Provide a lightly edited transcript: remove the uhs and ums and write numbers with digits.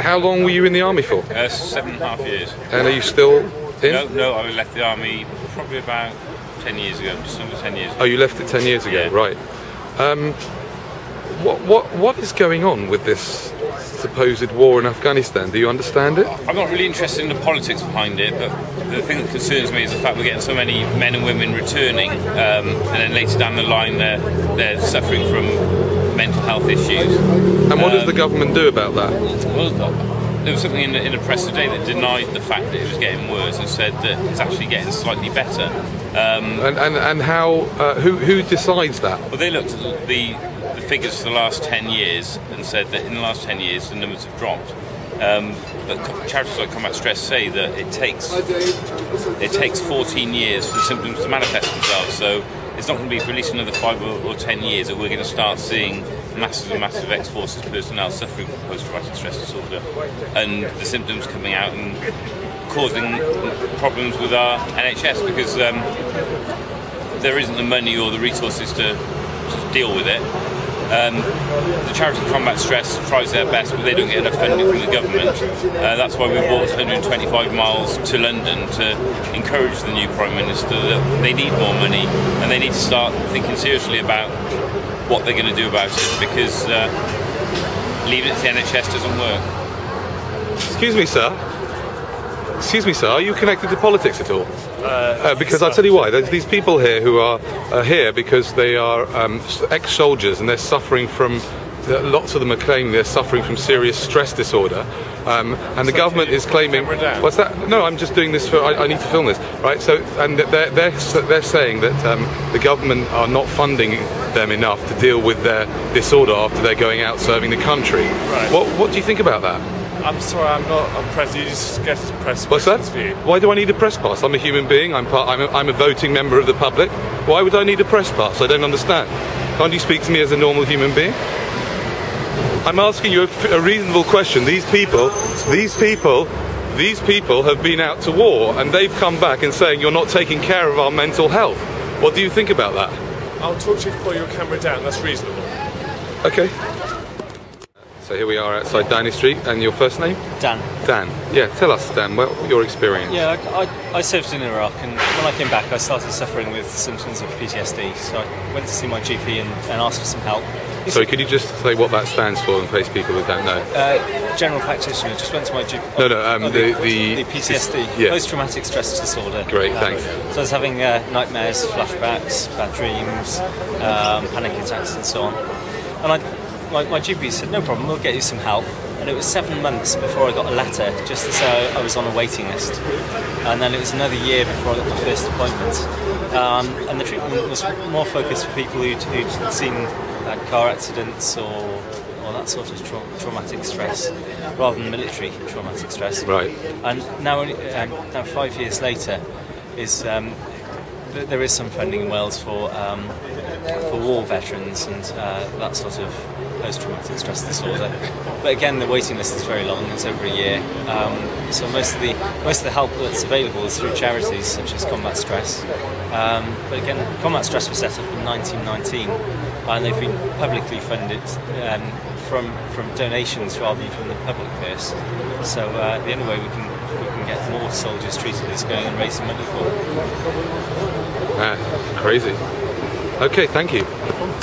How long were you in the army for? 7.5 years. And are you still in? No, I left the army probably about 10 years ago, just under 10 years ago. Oh, you left it 10 years ago, yeah. Right. What is going on with this supposed war in Afghanistan? Do you understand it? I'm not really interested in the politics behind it, but the thing that concerns me is the fact we're getting so many men and women returning, and then later down the line they're suffering from mental health issues. And what does the government do about that? Well, there was something in the press today that denied the fact that it was getting worse and said that it's actually getting slightly better. And how? Who decides that? Well, they looked at the figures for the last 10 years and said that in the last 10 years the numbers have dropped. But charities like Combat Stress say that it takes 14 years for the symptoms to manifest themselves. So it's not going to be for at least another 5 or 10 years that we're going to start seeing massive ex-forces personnel suffering from post-traumatic stress disorder, and the symptoms coming out and causing problems with our NHS because there isn't the money or the resources to deal with it. The charity Combat Stress tries their best, but they don't get enough funding from the government. That's why we walked 125 miles to London to encourage the new Prime Minister that they need more money and they need to start thinking seriously about what they're going to do about it, because leaving it to the NHS doesn't work. Excuse me, sir. Are you connected to politics at all? Because I'll tell you why. There's these people here who are here because they are ex-soldiers and they're suffering from, lots of them are claiming they're suffering from serious stress disorder. And the government is claiming... What's that? No, I'm just doing this for... I need to film this, right? So, and they're saying that the government are not funding them enough to deal with their disorder after they're going out serving the country. Right. What do you think about that? I'm sorry, I'm not a press. You just get a press pass. What's that? For you. Why do I need a press pass? I'm a human being. I'm a voting member of the public. Why would I need a press pass? I don't understand. Can't you speak to me as a normal human being? I'm asking you a reasonable question. These people have been out to war and they've come back and saying you're not taking care of our mental health. What do you think about that? I'll talk to you before your camera down. That's reasonable. Okay. So here we are outside Downing Street, and your first name? Dan. Dan. Yeah, tell us, Dan, your experience. Yeah, I served in Iraq, and when I came back I started suffering with symptoms of PTSD, so I went to see my GP and asked for some help. Sorry, could you just say what that stands for in case people who don't know? General practitioner, just went to my GP. The PTSD, yeah. Post-traumatic stress disorder. Great, thanks. So I was having nightmares, flashbacks, bad dreams, panic attacks and so on. And my GP said, no problem, we'll get you some help. And it was 7 months before I got a letter, just to say I was on a waiting list. And then it was another year before I got my first appointment. And the treatment was more focused for people who'd seen bad car accidents or that sort of traumatic stress, rather than military traumatic stress. Right. And now 5 years later, there is some funding in Wales for war veterans and that sort of post-traumatic stress disorder. But again, the waiting list is very long; it's over a year. So most of the help that's available is through charities such as Combat Stress. But again, Combat Stress was set up in 1919, and they've been publicly funded from donations rather than from the public purse. So the only way we can get more soldiers treated is going and raising money for them. Crazy. Okay, thank you.